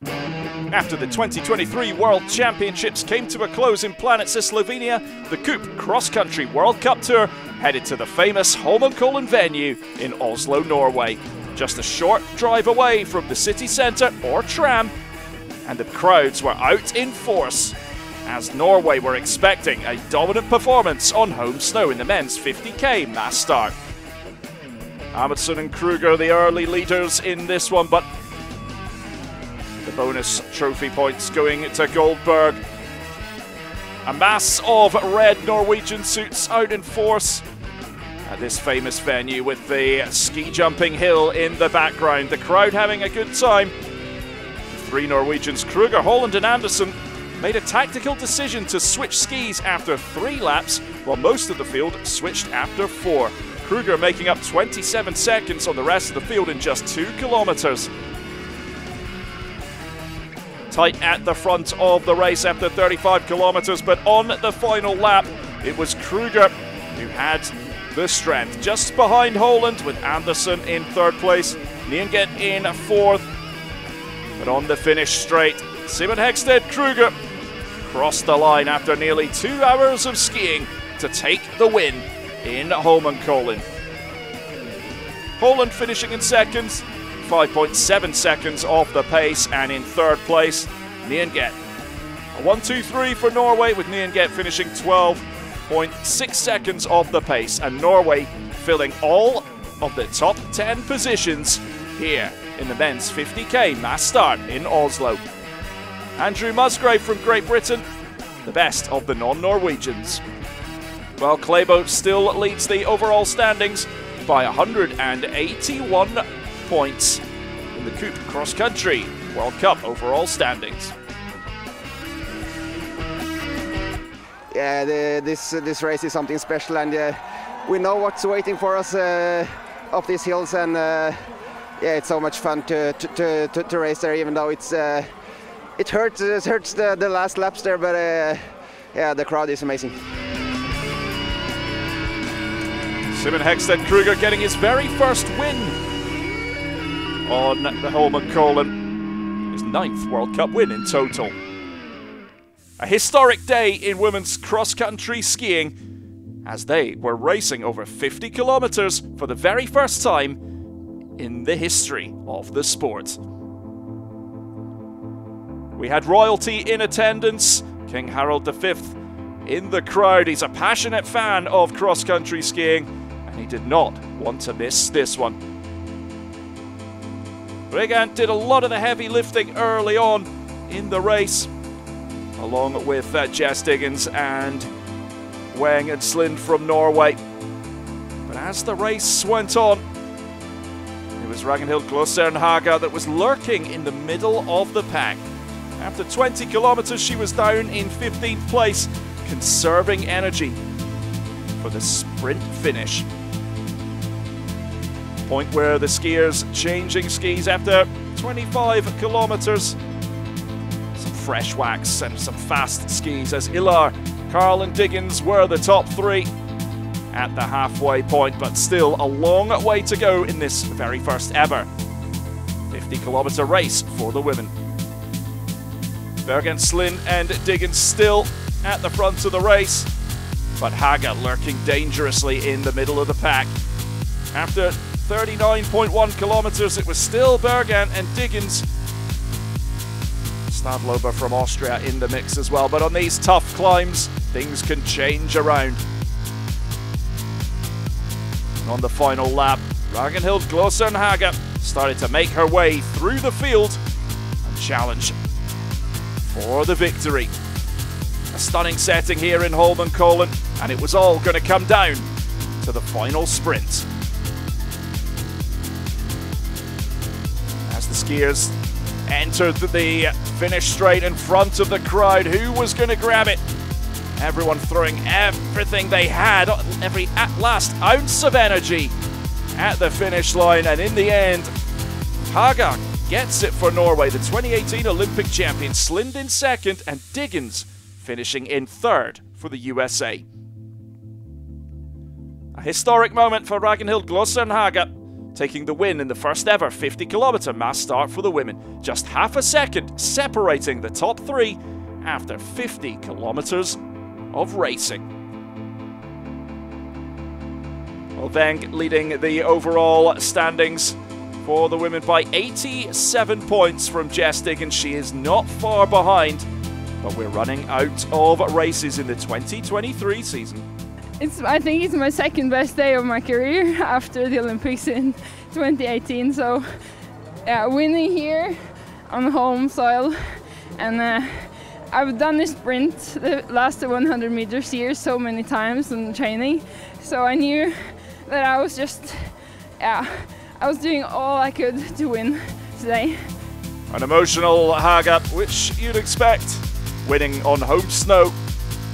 After the 2023 World Championships came to a close in Planica, Slovenia, the Coupe Cross Country World Cup Tour headed to the famous Holmenkollen venue in Oslo, Norway. Just a short drive away from the city centre or tram, and the crowds were out in force as Norway were expecting a dominant performance on home snow in the men's 50k mass start. Amundsen and Krueger the early leaders in this one, but the bonus trophy points going to Goldberg. A mass of red Norwegian suits out in force at this famous venue with the ski jumping hill in the background. The crowd having a good time. The three Norwegians, Krueger, Holland and Andersen, made a tactical decision to switch skis after 3 laps, while most of the field switched after 4. Krueger making up 27 seconds on the rest of the field in just 2 kilometers. Tight at the front of the race after 35 kilometers, but on the final lap, it was Krueger who had the strength. Just behind Holland, with Andersen in 3rd place, Nienget in 4th. But on the finish straight, Simen Hegstad Krueger crossed the line after nearly 2 hours of skiing to take the win in Holmenkollen. Holland finishing in 2nd, 5.7 seconds off the pace, and in 3rd place, Nienget. A 1-2-3 for Norway, with Nienget finishing 12.6 seconds off the pace, and Norway filling all of the top 10 positions here in the men's 50k mass start in Oslo. Andrew Musgrave from Great Britain, the best of the non-Norwegians. While Klæbo still leads the overall standings by 181 points in the Coupe Cross Country World Cup overall standings. Yeah, this race is something special, and we know what's waiting for us up these hills, and yeah, it's so much fun to race there, even though it hurts the last laps there, but yeah, the crowd is amazing. Simen Hegstad Krueger getting his very first win on the Holmenkollen, his 9th World Cup win in total. A historic day in women's cross-country skiing as they were racing over 50 kilometers for the very first time in the history of the sport. We had royalty in attendance, King Harald V in the crowd. He's a passionate fan of cross-country skiing, and he did not want to miss this one. Regant did a lot of the heavy lifting early on in the race, along with Jess Diggins and Weng and Slind from Norway. But as the race went on, it was Ragnhild Glosern Haga that was lurking in the middle of the pack. After 20 kilometers, she was down in 15th place, conserving energy for the sprint finish. Point where the skiers changing skis after 25 kilometers. Some fresh wax and some fast skis as Ilar, Carl and Diggins were the top 3 at the halfway point, but still a long way to go in this very first ever 50-kilometer race for the women. Bergen, Slind and Diggins still at the front of the race, but Haga lurking dangerously in the middle of the pack. After 39.1 kilometers, it was still Bergen and Diggins. Stadlober from Austria in the mix as well, but on these tough climbs, things can change around. And on the final lap, Ragnhild Glosern Haga started to make her way through the field and challenge for the victory. A stunning setting here in Holmenkollen, and it was all going to come down to the final sprint. As the skiers entered the finish straight in front of the crowd, who was going to grab it? Everyone throwing everything they had, every last ounce of energy at the finish line, and in the end, Haga gets it for Norway, the 2018 Olympic champion. Slind in 2nd and Diggins finishing in 3rd for the USA. A historic moment for Ragnhild Glosern Haga taking the win in the first ever 50-kilometer mass start for the women. Just half a second separating the top three after 50 kilometers of racing. Well, Weng leading the overall standings for the women by 87 points from Jestig, and she is not far behind. But we're running out of races in the 2023 season. I think it's my second best day of my career after the Olympics in 2018. So, yeah, winning here on home soil, and I've done this sprint, the last 100 meters here, so many times in training. So I knew that I was just, I was doing all I could to win today. An emotional Haga, which you'd expect, winning on home snow,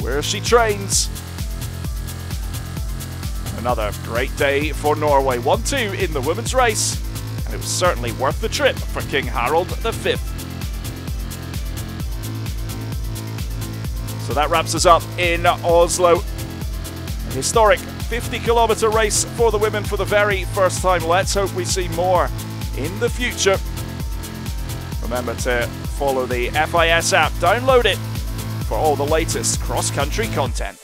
where she trains. Another great day for Norway, 1-2 in the women's race, and it was certainly worth the trip for King Harald V. So that wraps us up in Oslo. A historic 50-kilometer race for the women for the very first time. Let's hope we see more in the future. Remember to follow the FIS app, download it for all the latest cross-country content.